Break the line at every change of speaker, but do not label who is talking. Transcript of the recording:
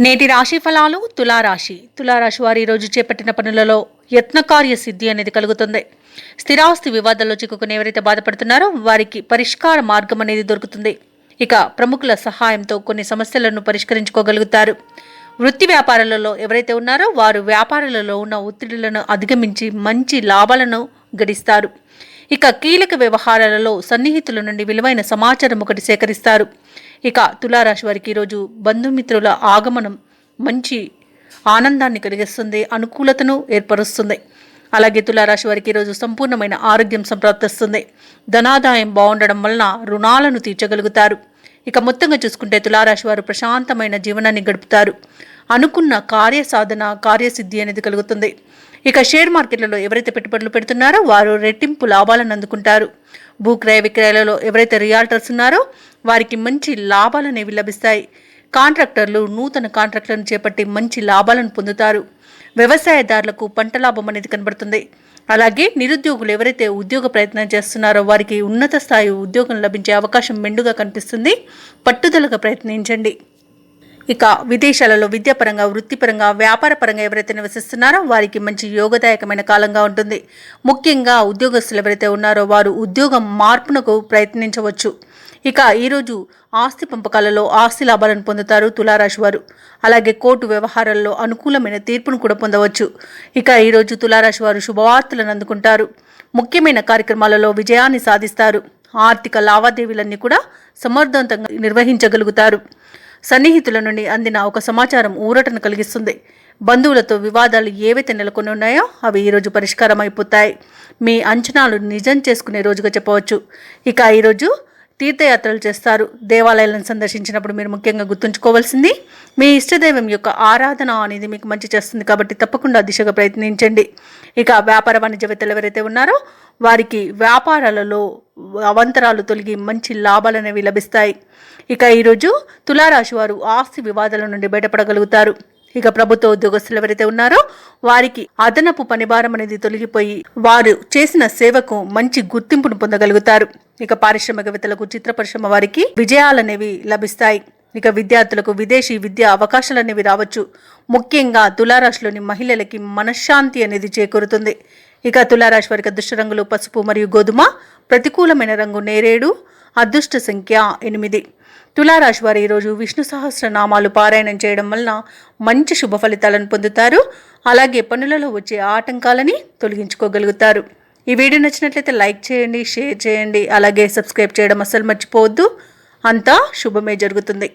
నేటి రాశి ఫలాలు తులారాశి వారి ఈరోజు చేపట్టిన పనులలో యత్నకార్య సిద్ధి అనేది కలుగుతుంది. స్థిరాస్తి వివాదాల్లో చిక్కుకుని ఎవరైతే బాధపడుతున్నారో వారికి పరిష్కార మార్గం అనేది దొరుకుతుంది. ఇక ప్రముఖుల సహాయంతో కొన్ని సమస్యలను పరిష్కరించుకోగలుగుతారు. వృత్తి వ్యాపారాలలో ఎవరైతే ఉన్నారో వారు వ్యాపారాలలో ఉన్న ఒత్తిడులను అధిగమించి మంచి లాభాలను గడిస్తారు. ఇక కీలక వ్యవహారాలలో సన్నిహితుల నుండి విలువైన సమాచారం ఒకటి సేకరిస్తారు. ఇక తులారాశి వారికి ఈరోజు బంధుమిత్రుల ఆగమనం మంచి ఆనందాన్ని కలిగిస్తుంది, అనుకూలతను ఏర్పరుస్తుంది. అలాగే తులారాశి వారికి ఈరోజు సంపూర్ణమైన ఆరోగ్యం సంప్రాప్తిస్తుంది. ధనాదాయం బాగుండడం వలన రుణాలను తీర్చగలుగుతారు. ఇక మొత్తంగా చూసుకుంటే తులారాశి వారు ప్రశాంతమైన జీవనాన్ని గడుపుతారు. అనుకున్న కార్యసిద్ధి అనేది కలుగుతుంది. ఇక షేర్ మార్కెట్లలో ఎవరైతే పెట్టుబడులు పెడుతున్నారో వారు రెట్టింపు లాభాలను అందుకుంటారు. భూక్రయ విక్రయాలలో ఎవరైతే రియాల్టర్స్ ఉన్నారో వారికి మంచి లాభాలు అనేవి లభిస్తాయి. కాంట్రాక్టర్లు నూతన కాంట్రాక్టులను చేపట్టి మంచి లాభాలను పొందుతారు. వ్యవసాయదారులకు పంట లాభం అనేది కనబడుతుంది. అలాగే నిరుద్యోగులు ఎవరైతే ఉద్యోగ ప్రయత్నం చేస్తున్నారో వారికి ఉన్నత స్థాయి ఉద్యోగం లభించే అవకాశం మెండుగా కనిపిస్తుంది. పట్టుదలగా ప్రయత్నించండి. ఇక విదేశాలలో విద్యాపరంగా, వృత్తిపరంగా, వ్యాపారపరంగా ఎవరైతే నివసిస్తున్నారో వారికి మంచి యోగదాయకమైన కాలంగా ఉంటుంది. ముఖ్యంగా ఉద్యోగస్తులు ఎవరైతే ఉన్నారో వారు ఉద్యోగం మార్పునకు ప్రయత్నించవచ్చు. ఇక ఈరోజు ఆస్తి పంపకాలలో ఆస్తి లాభాలను పొందుతారు తులారాశి వారు. అలాగే కోర్టు వ్యవహారాల్లో అనుకూలమైన తీర్పును కూడా పొందవచ్చు. ఇక ఈరోజు తులారాశి వారు శుభవార్తలను అందుకుంటారు. ముఖ్యమైన కార్యక్రమాలలో విజయాన్ని సాధిస్తారు. ఆర్థిక లావాదేవీలన్నీ కూడా సమర్థవంతంగా నిర్వహించగలుగుతారు. సన్నిహితుల నుండి అందిన ఒక సమాచారం ఊరటను కలిగిస్తుంది. బంధువులతో వివాదాలు ఏవైతే నెలకొని ఉన్నాయో అవి ఈరోజు పరిష్కారం అయిపోతాయి. మీ అంచనాలు నిజం చేసుకునే రోజుగా చెప్పవచ్చు. ఇక ఈరోజు తీర్థయాత్రలు చేస్తారు. దేవాలయాలను సందర్శించినప్పుడు మీరు ముఖ్యంగా గుర్తుంచుకోవాల్సింది మీ ఇష్టదైవం యొక్క ఆరాధన అనేది మీకు మంచి చేస్తుంది. కాబట్టి తప్పకుండా దిశగా ప్రయత్నించండి. ఇక వ్యాపార వాణిజ్యవేత్తలు ఎవరైతే ఉన్నారో వారికి వ్యాపారాలలో అవంతరాలు తొలగి మంచి లాభాలు అనేవి లభిస్తాయి. ఇక ఈరోజు తులారాశి వారు ఆస్తి వివాదాల నుండి బయటపడగలుగుతారు. ఇక ప్రభుత్వ ఉద్యోగస్తులు ఎవరైతే ఉన్నారో వారికి అదనపు పనిభారం అనేది తొలగిపోయి వారు చేసిన సేవకు మంచి గుర్తింపును పొందగలుగుతారు. ఇక పారిశ్రామికవేత్తలకు, చిత్ర పరిశ్రమ వారికి విజయాలనేవి లభిస్తాయి. ఇక విద్యార్థులకు విదేశీ విద్యా అవకాశాలు అనేవి రావచ్చు. ముఖ్యంగా తులారాశిలోని మహిళలకి మనశ్శాంతి అనేది చేకూరుతుంది. ఇక తులారాశి వారికి అదృష్ట రంగులు పసుపు మరియు గోధుమ, ప్రతికూలమైన రంగు నేరేడు, అదృష్ట సంఖ్య 8. తులారాశి వారు ఈరోజు విష్ణు సహస్రనామాలు పారాయణం చేయడం వలన మంచి శుభ ఫలితాలను పొందుతారు. అలాగే పనులలో వచ్చే ఆటంకాలని తొలగించుకోగలుగుతారు. ఈ వీడియో నచ్చినట్లయితే లైక్ చేయండి, షేర్ చేయండి, అలాగే సబ్స్క్రైబ్ చేయడం అస్సలు మర్చిపోవద్దు. అంతా శుభమే జరుగుతుంది.